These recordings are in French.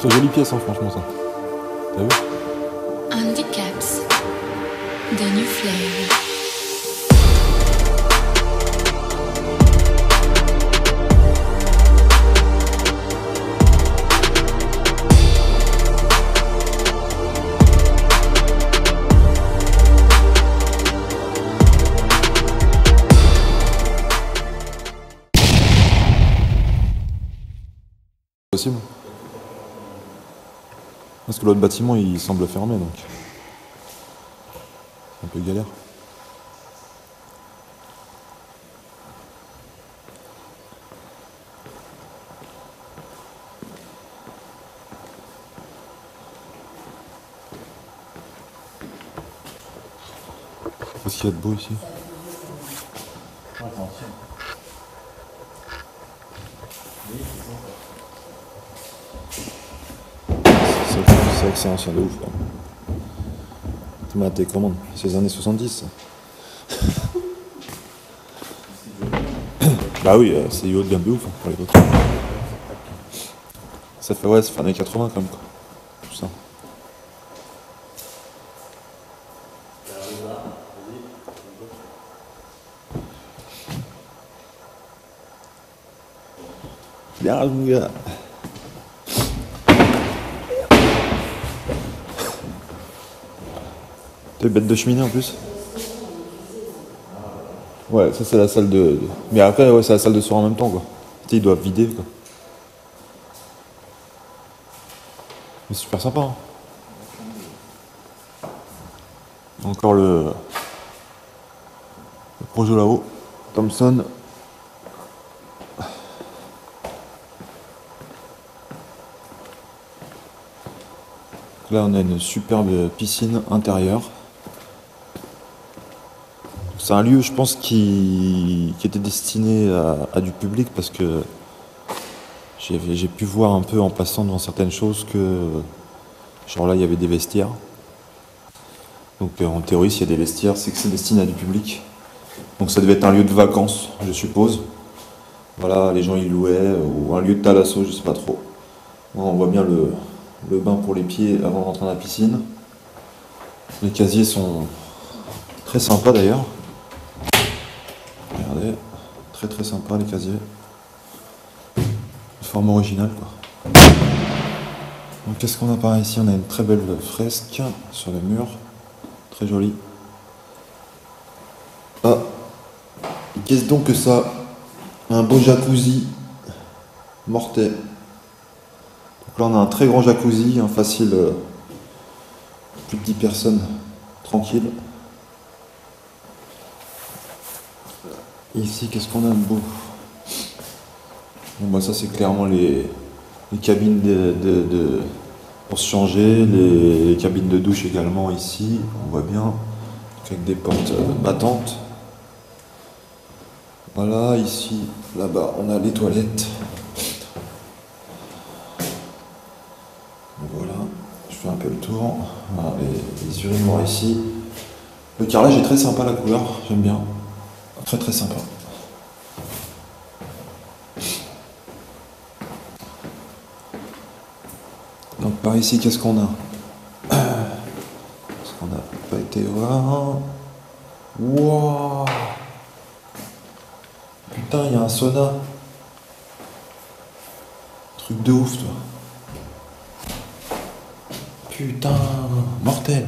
Très jolie pièce, hein, franchement, ça. T'as vu? Handicaps, the new flavor. Possible. Parce que l'autre bâtiment il semble fermé donc. C'est un peu galère. Qu'est-ce qu'il y a de beau ici? C'est vrai que c'est ancien de ouf. Tu m'as tes commandes, c'est les années 70 ça. Bah oui, c'est haut de gamme de ouf hein, pour les autres. Ça fait années 80 quand même quoi. Tout ça. Bien mon gars. T'es bête de cheminée en plus. Ouais, ça c'est la salle de... Mais après, ouais, c'est la salle de soir en même temps, quoi. Tu sais, ils doivent vider, quoi. Mais c'est super sympa, hein. Encore le projet là-haut. Thomson. Là, on a une superbe piscine intérieure. C'est un lieu, je pense, qui était destiné à du public parce que j'ai pu voir un peu en passant devant certaines choses que, genre là, il y avait des vestiaires. Donc en théorie, s'il y a des vestiaires, c'est que c'est destiné à du public. Donc ça devait être un lieu de vacances, je suppose. Voilà, les gens y louaient, ou un lieu de thalasso, je sais pas trop. Bon, on voit bien le bain pour les pieds avant de rentrer dans la piscine. Les casiers sont très sympas d'ailleurs. Regardez, très très sympa les casiers. Forme originale quoi. Donc qu'est-ce qu'on a par ici? On a une très belle fresque sur le mur. Très jolie. Ah, qu'est-ce donc que ça? Un beau jacuzzi mortais. Donc là on a un très grand jacuzzi, un facile plus de 10 personnes, tranquille. Ici qu'est-ce qu'on a de beau? Bon bah ça c'est clairement les cabines pour se changer, les cabines de douche également ici, on voit bien, avec des portes battantes. Voilà, ici, là-bas, on a les toilettes. Voilà, je fais un peu le tour. Voilà, les urinoirs ici. Le carrelage est très sympa, la couleur, j'aime bien. Très très sympa. Donc par ici, qu'est-ce qu'on a? Est-ce qu'on n'a pas été voir? Wouah! Putain, il y a un sauna. Truc de ouf, toi. Putain, mortel.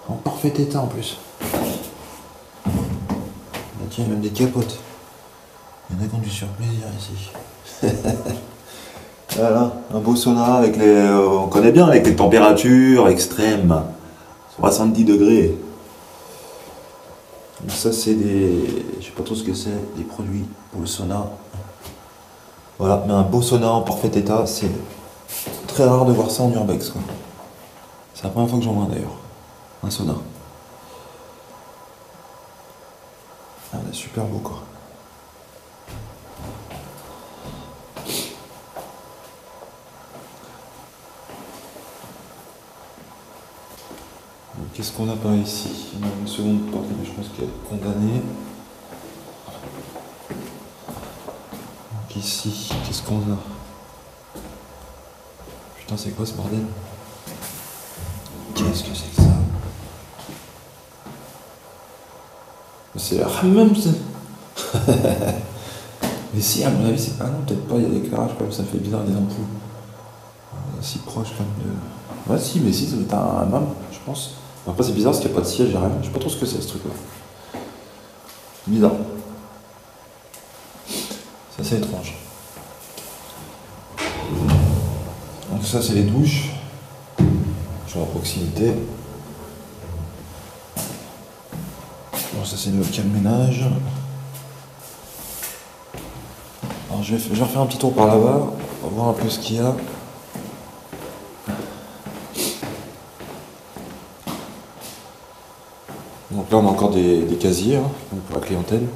En parfait état en plus. Là, tiens, il y a même des capotes. Il y en a qui ont du surplaisir ici. Voilà, un beau sauna avec les... on connaît bien, avec les températures extrêmes. 70 degrés. Donc ça c'est des... je sais pas trop ce que c'est, des produits pour le sauna. Voilà, mais un beau sauna en parfait état, c'est très rare de voir ça en urbex quoi. C'est la première fois que j'en vois d'ailleurs. Un sauna. Ah, il est super beau quoi. Qu'est-ce qu'on a par ici? On a une seconde porte, mais je pense qu'elle est condamnée. Donc ici, qu'est-ce qu'on a? Putain, c'est quoi ce bordel? Qu'est-ce que c'est que ça? C'est même ça. Mais si, à mon avis, c'est. Ah non, peut-être pas, il y a des éclairages comme ça fait bizarre, des ampoules. Si proche comme de. Ouais, si, mais si, ça doit être un homme, je pense. Après, c'est bizarre parce qu'il n'y a pas de siège, il n'y a rien. Je sais pas trop ce que c'est ce truc-là. Bizarre. C'est assez étrange. Donc, ça, c'est les douches. Je suis à proximité. Bon, ça, c'est le calme-ménage. Alors, je vais refaire un petit tour par là-bas. On va voir un peu ce qu'il y a. Donc là, on a encore des casiers hein, pour la clientèle.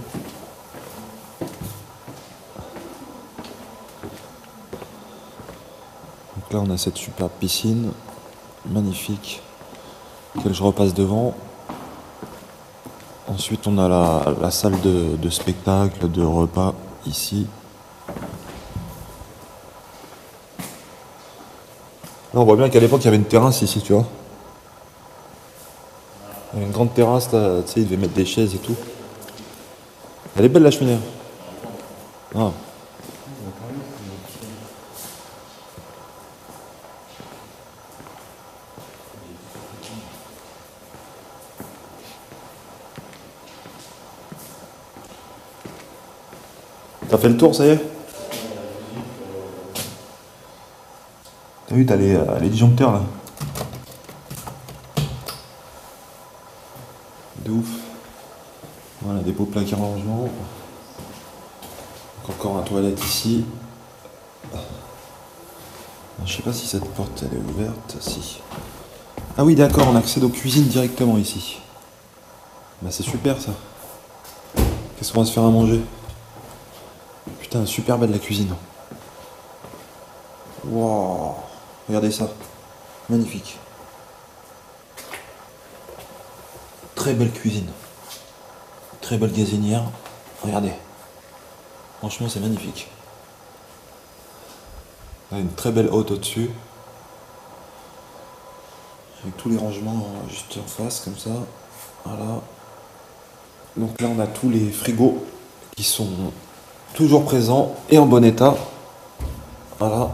Donc là, on a cette superbe piscine, magnifique, laquelle je repasse devant. Ensuite, on a la salle de spectacle, de repas, ici. Là, on voit bien qu'à l'époque, il y avait une terrasse ici, tu vois. Il y avait une grande terrasse, là, tu sais, ils devaient mettre des chaises et tout. Elle est belle, la cheminée. Ah. T'as fait le tour, ça y est? T'as vu, t'as les disjoncteurs, là. De ouf. Voilà, des beaux placards en rangement. Encore une toilette ici. Je sais pas si cette porte elle est ouverte. Si. Ah oui, d'accord, on accède aux cuisines directement ici. Bah c'est super ça. Qu'est-ce qu'on va se faire à manger? Putain, super belle la cuisine. Waouh, regardez ça. Magnifique. Très belle cuisine. Très belle gazinière. Regardez. Franchement, c'est magnifique. Là, une très belle haute au-dessus. Avec tous les rangements juste en face, comme ça. Voilà. Donc là, on a tous les frigos qui sont toujours présents et en bon état. Voilà.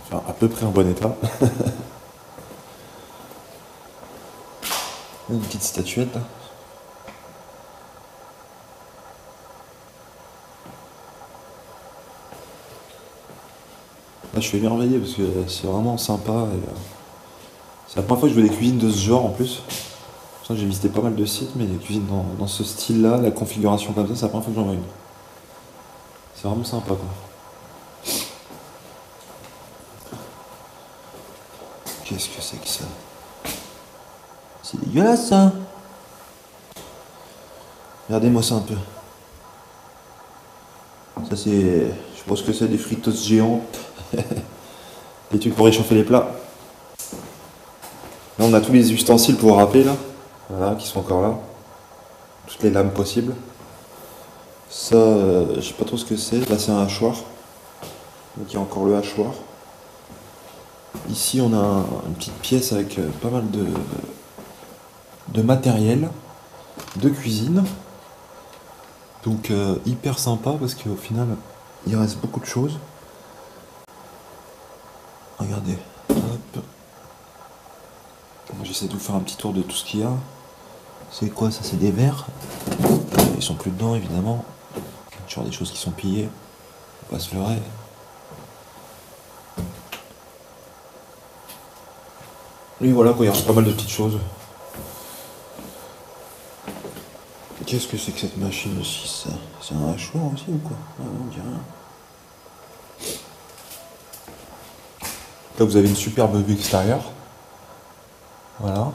Enfin, à peu près en bon état. Une petite statuette. Là. Là, je suis émerveillé parce que c'est vraiment sympa. C'est la première fois que je vois des cuisines de ce genre en plus. J'ai visité pas mal de sites, mais les cuisines dans ce style-là, la configuration comme ça, c'est la première fois que j'en vois une. C'est vraiment sympa quoi. Qu'est-ce que c'est que ça? C'est dégueulasse ça. Regardez-moi ça un peu. Ça c'est... Je pense que c'est des friteuses géantes. Des trucs pour réchauffer les plats. Là on a tous les ustensiles pour râper là. Voilà, qui sont encore là. Toutes les lames possibles. Ça, je sais pas trop ce que c'est. Là c'est un hachoir. Donc il y a encore le hachoir. Ici on a une petite pièce avec pas mal de matériel de cuisine. Donc hyper sympa parce qu'au final il reste beaucoup de choses. Regardez. Hop. J'essaie de vous faire un petit tour de tout ce qu'il y a. C'est quoi ça? C'est des verres. Ils sont plus dedans évidemment. Toujours des choses qui sont pillées. On va se leurrer. Et voilà quoi, il reste pas mal de petites choses. Qu'est-ce que c'est que cette machine aussi ça? C'est un hachoir aussi ou quoi? Ah non, on dirait rien. Là vous avez une superbe vue extérieure. Voilà.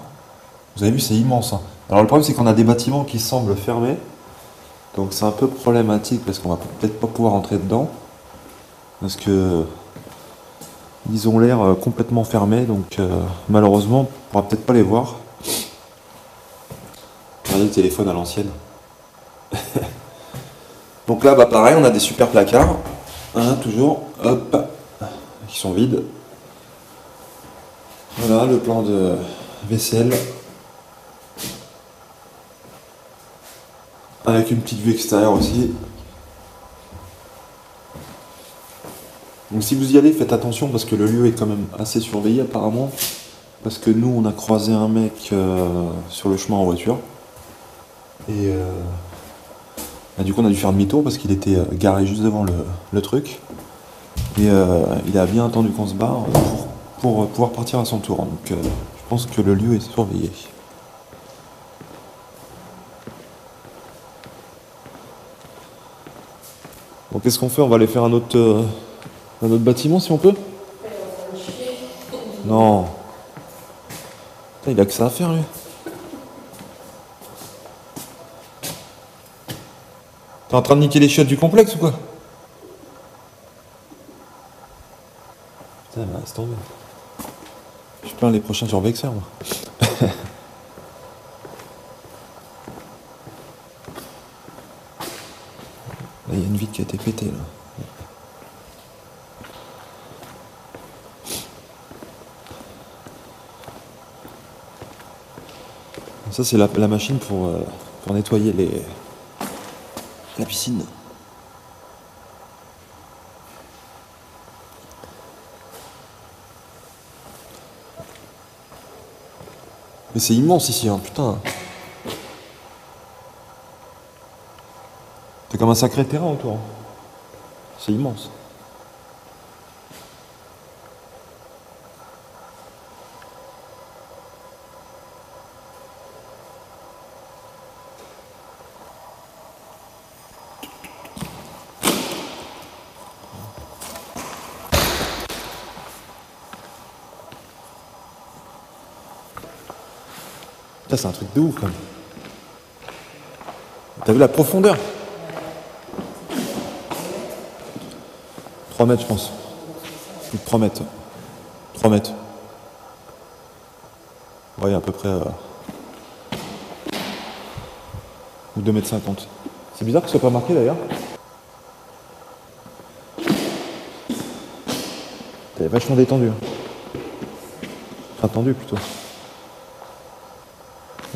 Vous avez vu, c'est immense. Hein. Alors le problème c'est qu'on a des bâtiments qui semblent fermés. Donc c'est un peu problématique parce qu'on va peut-être pas pouvoir entrer dedans. Parce que ils ont l'air complètement fermés. Donc malheureusement on pourra peut-être pas les voir. Regardez le téléphone à l'ancienne. Donc là bah pareil, on a des super placards. Hein, toujours. Hop. qui sont vides. Voilà le plan de vaisselle. Avec une petite vue extérieure aussi. Donc si vous y allez, faites attention parce que le lieu est quand même assez surveillé apparemment. Parce que nous, on a croisé un mec sur le chemin en voiture. Et du coup, on a dû faire demi-tour parce qu'il était garé juste devant le truc. Et il a bien attendu qu'on se barre pour pouvoir partir à son tour. Donc je pense que le lieu est surveillé. Donc qu'est-ce qu'on fait? On va aller faire un autre bâtiment si on peut? Non. Putain, il a que ça à faire lui. T'es en train de niquer les chiottes du complexe ou quoi? Putain, mais laisse tomber. Je plains les prochains survexeurs, moi. Là, il y a une vitre qui a été pétée, là. Ça, c'est la machine pour nettoyer la piscine. Mais c'est immense ici, hein, putain. C'est comme un sacré terrain autour. C'est immense. Putain, c'est un truc de ouf, quand même. T'as vu la profondeur? 3 mètres, je pense. Plus de 3 mètres. 3 mètres. Ouais, à peu près... ou 2,50 m. C'est bizarre que ce soit pas marqué, d'ailleurs. T'es vachement détendu. Hein. Enfin, tendu, plutôt.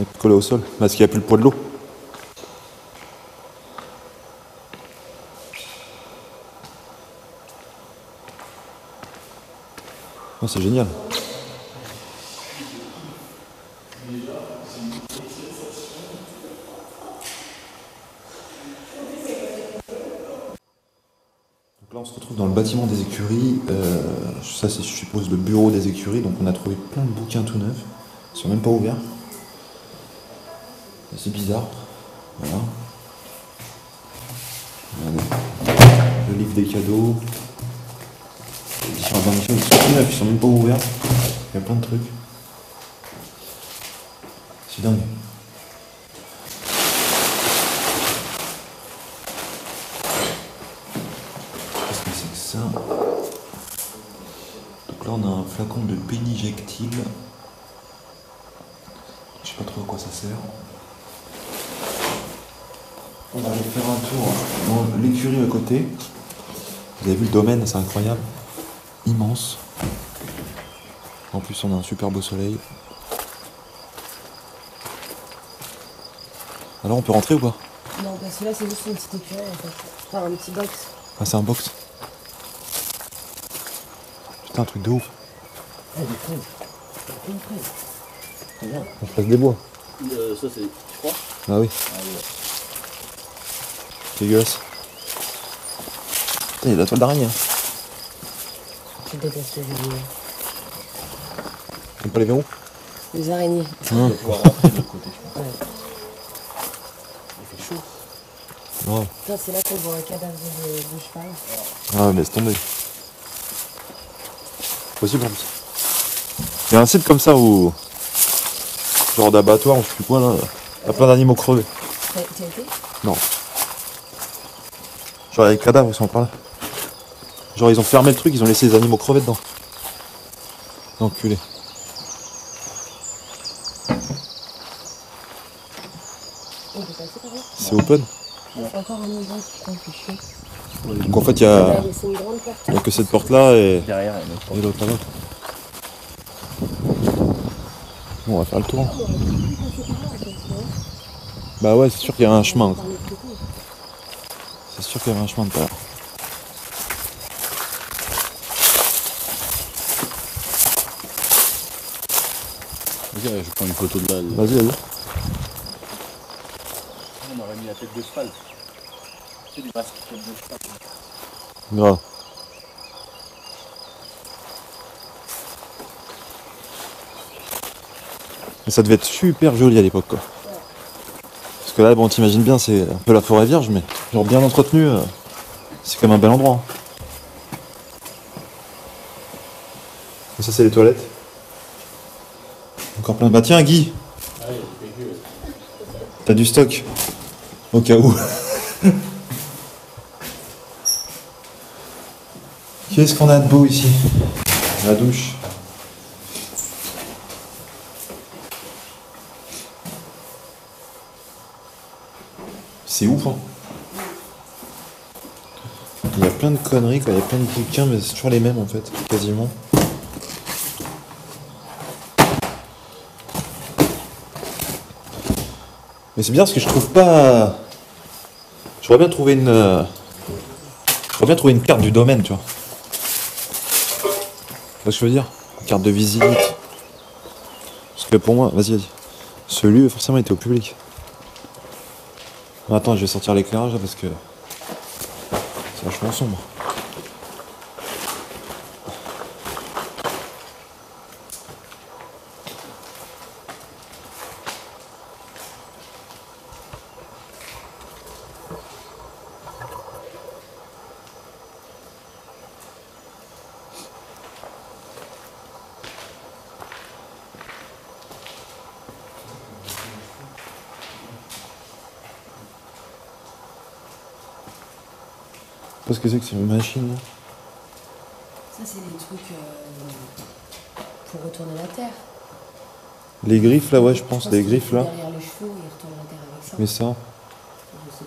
Et puis collé au sol. Parce qu'il n'y a plus le poids de l'eau. Oh, c'est génial. Donc là on se retrouve dans le bâtiment des écuries. Ça c'est je suppose le bureau des écuries. Donc on a trouvé plein de bouquins tout neufs. Ils sont même pas ouverts. C'est bizarre. Voilà. Le livre des cadeaux. Les différentes émissions, ils sont tout neufs, ils sont même pas ouverts. Il y a plein de trucs. C'est dingue. Qu'est-ce que c'est que ça? Donc là on a un flacon de pénijectile. Je sais pas trop à quoi ça sert. On va aller faire un tour dans l'écurie à côté. Vous avez vu le domaine, c'est incroyable. Immense. En plus on a un super beau soleil. Alors on peut rentrer ou pas? Non, parce que là c'est juste une petite écurie en fait. Enfin un petit box. Ah c'est un box. Putain un truc de ouf. Ah des fraises. Une fraise. Regarde. On place des bois. Ça c'est froid. Ah oui. Ah ouais. Dégueulasse. Putain il y a de la toile d'araignée. Je déteste les araignées. T'aimes pas les verrous? Les araignées. On va pouvoir rentrer de l'autre côté, je pense. Ouais. Il fait chaud. Non. Putain, c'est là qu'on voit un cadavre de cheval. Ah mais laisse tomber. Possible en plus. Il y a un site comme ça où... genre d'abattoir, ou je sais plus quoi là. Il y a plein d'animaux crevés. T'as été? Non. Genre les cadavres ils sont par là. Genre ils ont fermé le truc, ils ont laissé les animaux crever dedans. Enculé. On peut passer par là? C'est open? Encore un endroit, putain, c'est chiant. Donc en fait, il y a, C'est une grande porte. il y a que cette porte-là et Derrière, il y a une autre porte. l'autre là-bas. Bon, on va faire le tour. Bah ouais, c'est sûr qu'il y a un chemin. C'est sûr qu'il y avait un chemin de tout à l'heure. Vas-y, je prends une photo de là. Vas-y, vas-y. On aurait mis la tête de cheval. C'est des masques tête de cheval. Grave. Mais ça devait être super joli à l'époque, quoi. Parce que là, bon, t'imagines bien, c'est un peu la forêt vierge, mais genre bien entretenu, c'est quand même un bel endroit. Hein. Et ça, c'est les toilettes. Encore plein de... Bah tiens, Guy, t'as du stock. Au cas où. Qu'est-ce qu'on a de beau ici? La douche. C'est ouf, hein. Il y a plein de conneries, quoi. Il y a plein de bouquins, mais c'est toujours les mêmes en fait, quasiment. Mais c'est bien parce que je trouve pas. J'aurais bien trouvé une carte du domaine, tu vois. Tu vois ce que je veux dire? Une carte de visite. Parce que pour moi, vas-y, vas-y. Ce lieu, forcément, était au public. Attends, je vais sortir l'éclairage là parce que c'est vachement sombre. Je sais pas ce que c'est une machine. Là. Ça, c'est des trucs pour retourner la terre. Les griffes là, ouais, je pense, les qu'il griffes faut là. derrière les chevaux, ils retournent la terre avec ça. Mais ça. Je sais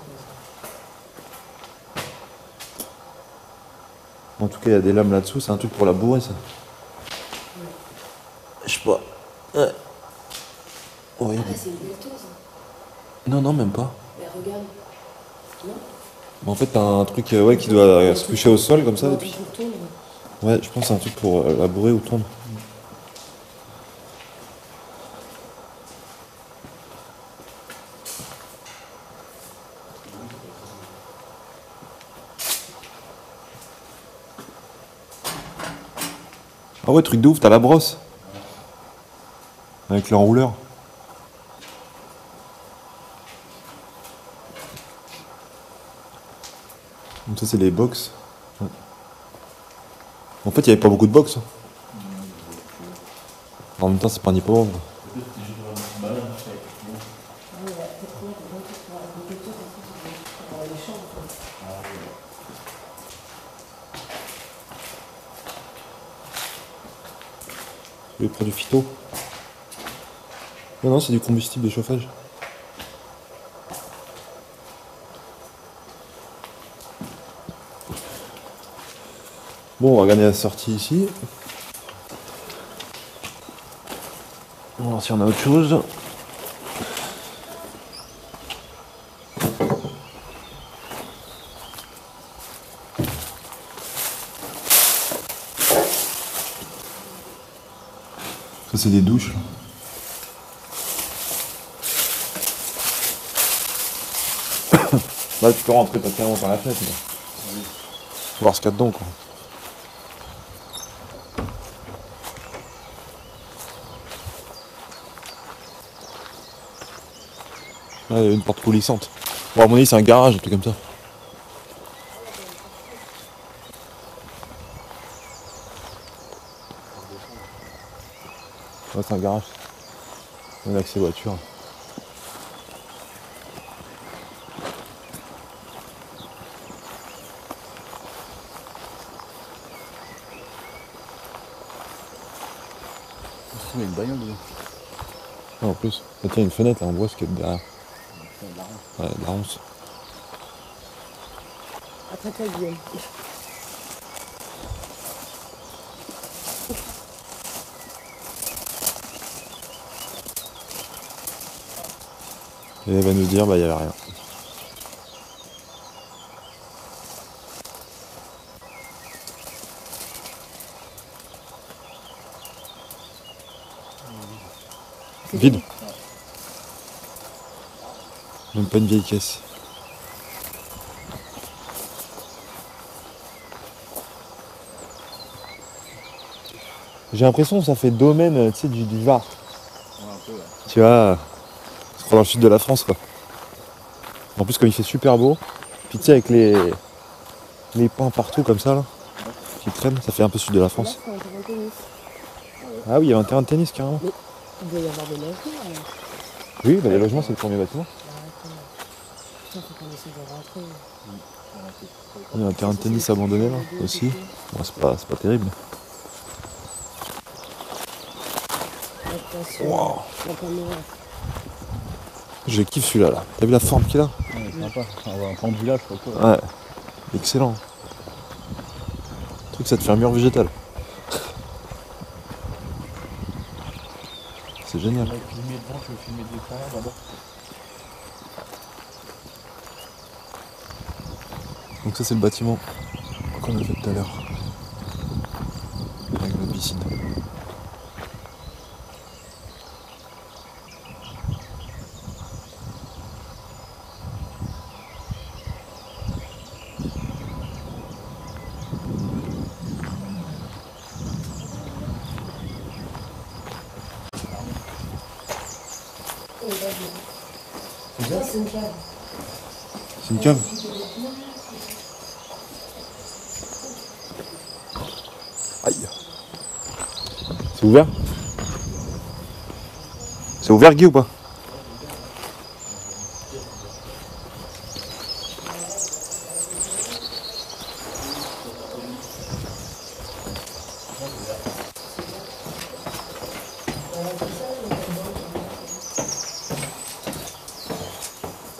pas. En tout cas, il y a des lames là-dessous, c'est un truc pour la bourrer ça. Je sais pas. Ouais. Ouais. Ah, c'est une pelleteuse. Non, non, même pas. Mais regarde. Non? Mais en fait, t'as un truc ouais, qui doit se coucher au sol comme ça. Non, Et puis... pour tourner. Ouais, je pense que c'est un truc pour labourer ou tourner. Ah ouais, truc de ouf, t'as la brosse. Avec l'enrouleur. Donc ça, c'est les box. Ouais. En fait, il n'y avait pas beaucoup de box. Hein. En même temps, c'est pas un hippodrome. Les produits phyto. Non, non, c'est du combustible de chauffage. Bon, on va regarder la sortie ici. On va voir si on a autre chose. Ça, c'est des douches. Là, tu peux rentrer pas carrément par la fenêtre. Faut voir ce qu'il y a dedans, quoi. Là, il y a une porte coulissante. Bon, à mon avis, c'est un garage, un truc comme ça. Ouais, c'est un garage. On a accès voiture. Il y a une bagnole dedans. Ah, en plus, là, tiens, une fenêtre, là, on voit ce qu'il y a derrière. Ouais, de la ronce. Après toi, Guillaume. Et elle va nous dire, bah il n'y avait rien. Vide. Même pas une vieille caisse. J'ai l'impression que ça fait domaine, tu sais, du Var. Ouais, un peu, ouais. Tu vois, je crois dans le sud de la France, quoi. En plus, comme il fait super beau, puis tu sais, avec les pins partout comme ça, là, qui traînent, ça fait un peu sud de la Là, France. c'est un terrain de tennis. Ah oui, il y avait un terrain de tennis, carrément. Mais il doit y avoir des logements. Alors. Oui, bah, les logements, c'est le premier bâtiment. Putain, faut qu'on essaie de rentrer. Il y a un terrain de tennis abandonné, là, aussi. Bon, c'est pas terrible. Attention, Wow. on va pas mourir. Je kiffe celui-là, là. T'as vu la forme qu'il a? Ouais, c'est sympa. On va un plan de village, je crois. Quoi. Ouais. Excellent. Le truc, ça te fait un mur végétal. C'est génial. On va filmer devant, tu veux filmer derrière d'abord. Donc ça, c'est le bâtiment qu'on a fait tout à l'heure. Avec la piscine. C'est une cave. C'est une cave? Aïe. C'est ouvert? C'est ouvert, Guy, ou pas?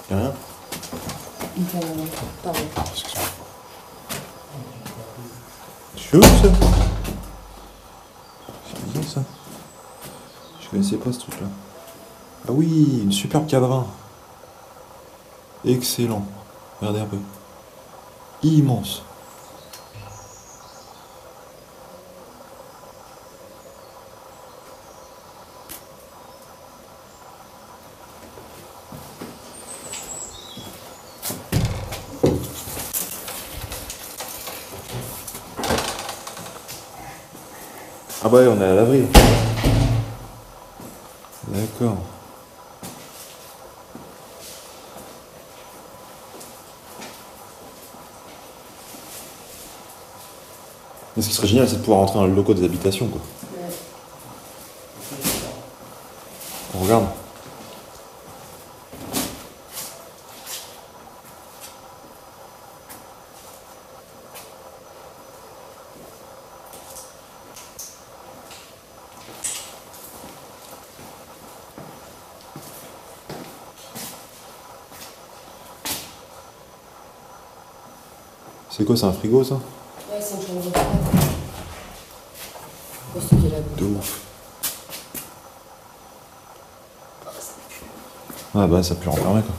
Y'a rien? Pardon. C'est où, ça? C'est bien, ça. Je connaissais pas ce truc-là. Ah oui, une superbe cabrin. Excellent. Regardez un peu. Immense. Ah bah ouais, on est à l'abri. D'accord. Mais ce qui serait génial, c'est de pouvoir rentrer dans le locaux des habitations, quoi. Ouais. On regarde. C'est quoi, c'est un frigo, ça? Ouais, c'est une chambre de froide. Pourquoi c'est qu'il y a De ouf. Ah bah ça pue renfermé, quoi.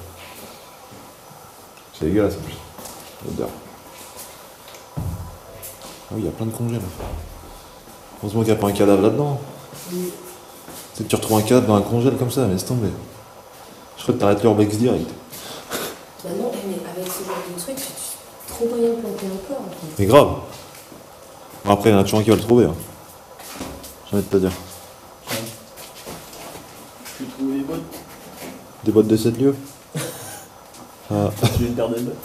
C'est dégueulasse, en plus. L'odeur. Ah oui, il y a plein de congés, là. Heureusement qu'il n'y a pas un cadavre là-dedans. C'est que tu retrouves un cadavre dans un congèle comme ça, mais laisse tomber. Je crois que t'arrêtes l'urbex direct. Bah non, mais avec ce genre de truc, tu trop moyen de planter encore. En fait. Mais grave. Bon, après, il y en a toujours un qui va le trouver. Hein. J'ai envie de te dire. Tu veux trouver des bottes? Des boîtes de 7 lieux. Ah. Tu veux une paire de bottes?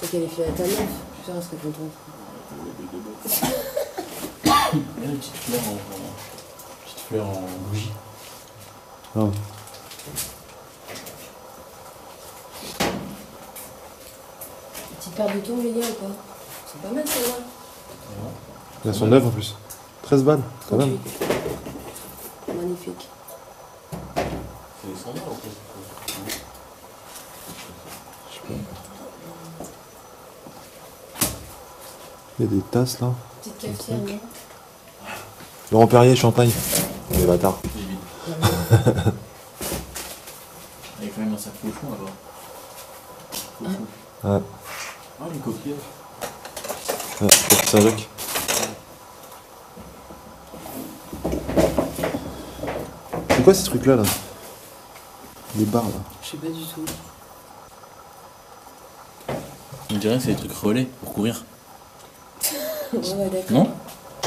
T'as qu'à les filer à ta meuf. Putain, elle serait contente. Il y a une petite fleur en bougie. Ah. Petite paire de tours, les gars, ou pas? C'est pas mal, celle-là. Elles sont neuves en plus. 13 balles, quand même. 38. Magnifique. C'est les sandales en fait. Je sais Il y a des tasses là. Petite cafetière, non? Laurent Perrier, Champagne. Les bâtards. Il y a quand même un sac cochon là-bas. Ouais. Ah, les coquillages. Ouais, Saint-Jacques. C'est quoi ces trucs là? Les barres là. Je sais pas du tout. On dirait que c'est des trucs relais pour courir. Ouais, d'accord. Non?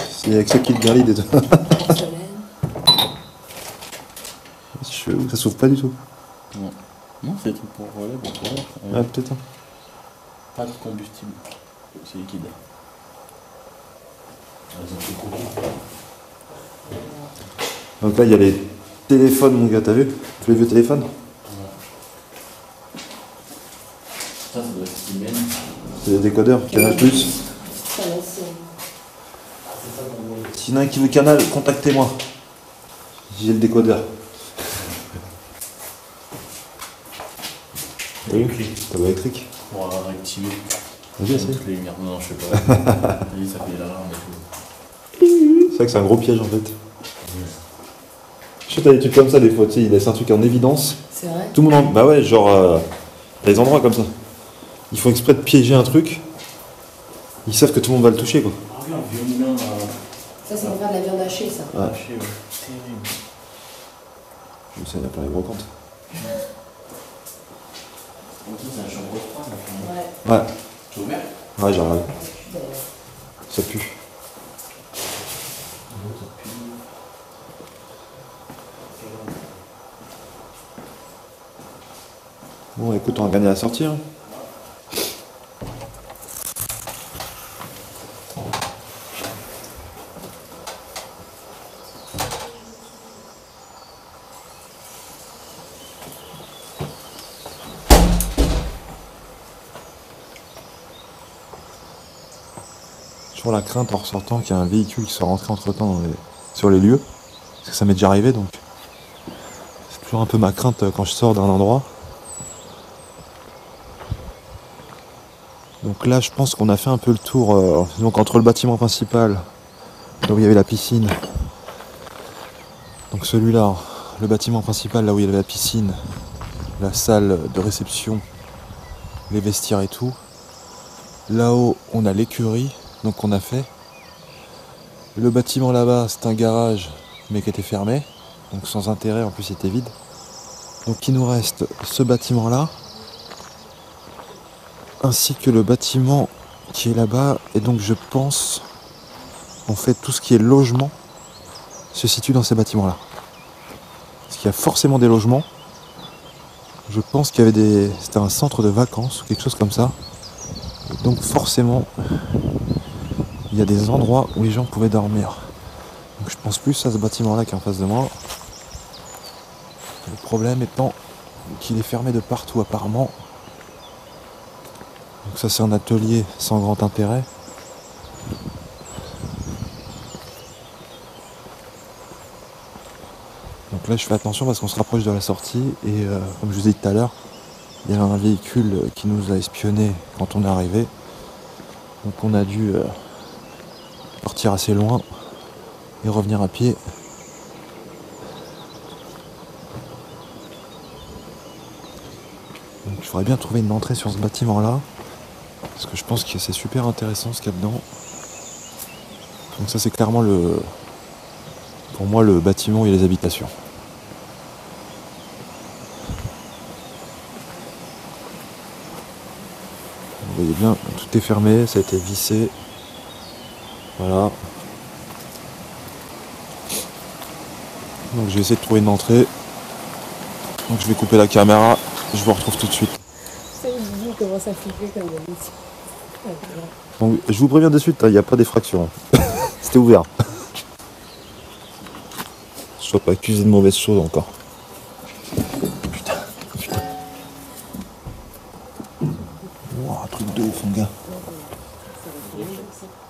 C'est avec ça qu'il valide et tout. Porcelaine. C'est chelou, ça s'ouvre pas du tout. Non. Non, c'est des trucs pour relais, pour courir. Ouais, peut-être. Hein. Pas de combustible. C'est liquide. Donc là, il y a les téléphones, mon gars, t'as vu? Tous les vieux téléphones? Ça doit être Siemens. C'est des décodeurs, Canal+. Ça, là, c'est... S'il y en a un qui veut Canal, contactez-moi. J'ai le décodeur. T'as vu? Câble électrique. Pour activer Vas-y, essaye. toutes les lumières. Non, je sais pas. T'as dit, ça fait l'alarme et tout. C'est vrai que c'est un gros piège en fait. Je sais, t'as des trucs comme ça des fois, tu sais, il laisse un truc en évidence. C'est vrai? Tout le monde en... Bah ouais, genre... t'as des endroits comme ça. Ils font exprès de piéger un truc. Ils savent que tout le monde va le toucher quoi. Ah oui, un vieux moulin là. Ça, c'est pour faire de la viande hachée, ça. Ouais. Haché, ouais. Terrible. Je sais, il y a plein les brocantes. Donc ça, c'est un chambre froide là. Ouais. Ouais. Tu as ouvert? Ouais, j'ai regardé. D'ailleurs. Ça pue. Bon, écoute, on va gagner à la sortie. Hein. Toujours la crainte en ressortant qu'il y a un véhicule qui soit rentré entre temps sur les lieux. Parce que ça m'est déjà arrivé donc. C'est toujours un peu ma crainte quand je sors d'un endroit. Donc là, je pense qu'on a fait un peu le tour. Donc entre le bâtiment principal, là où il y avait la piscine, donc celui-là, le bâtiment principal, là où il y avait la piscine, la salle de réception, les vestiaires et tout. Là-haut, on a l'écurie, donc on a fait. Le bâtiment là-bas, c'est un garage, mais qui était fermé, donc sans intérêt, en plus il était vide. Donc il nous reste ce bâtiment-là, ainsi que le bâtiment qui est là-bas, et donc je pense, en fait, tout ce qui est logement se situe dans ces bâtiments-là. Parce qu'il y a forcément des logements. Je pense qu'il y avait c'était un centre de vacances, ou quelque chose comme ça. Et donc forcément, il y a des endroits où les gens pouvaient dormir. Donc je pense plus à ce bâtiment-là qui est en face de moi. Le problème étant qu'il est fermé de partout apparemment. Donc ça c'est un atelier sans grand intérêt. Donc là je fais attention parce qu'on se rapproche de la sortie et comme je vous ai dit tout à l'heure, il y a un véhicule qui nous a espionnés quand on est arrivé. Donc on a dû partir assez loin et revenir à pied. Donc il faudrait bien trouver une entrée sur ce bâtiment là. Parce que je pense que c'est super intéressant ce qu'il y a dedans. Donc ça c'est clairement pour moi le bâtiment où il y a les habitations. Vous voyez bien, tout est fermé, ça a été vissé. Voilà. Donc je vais essayer de trouver une entrée. Donc je vais couper la caméra, je vous retrouve tout de suite. Ça, il commence à flipper comme d'habitude. Donc je vous préviens de suite, il n'y a pas d'effraction. C'était ouvert. Je ne sois pas accusé de mauvaises choses encore. Putain. Wow, un truc de ouf mon gars.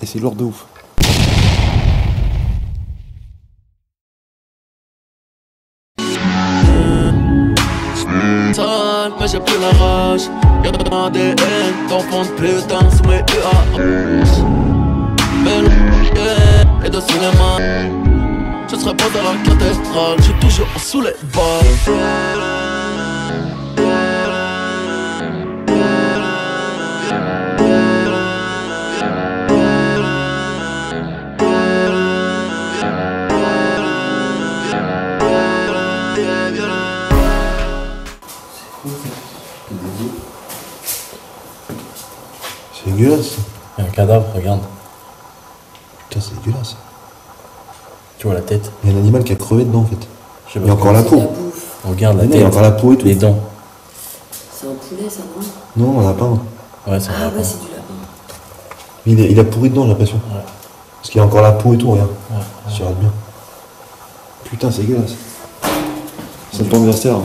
Et c'est lourd de ouf. Told mais j'ai plus la rage. Y'a un ADN d'enfant de putain sous mes UA. Et de cinéma, je serai pas dans la cathédrale, j'suis toujours sous les balles. C'est dégueulasse. Il y a un cadavre, regarde. Putain, c'est dégueulasse. Tu vois la tête. Il y a un animal qui a crevé dedans en fait. Je sais Il y a encore la C'est peau. de la bouffe. Regarde la Il y a tête. encore la peau et tout. Les dents. C'est un poulet, ça, non? Non, un lapin. Ouais, c'est Ah vrai. ouais, c'est du lapin. Mais il a pourri dedans, j'ai l'impression. Ouais. Parce qu'il y a encore la peau et tout, regarde. Ouais. Si tu regardes bien. Putain, c'est dégueulasse. C'est ton anniversaire.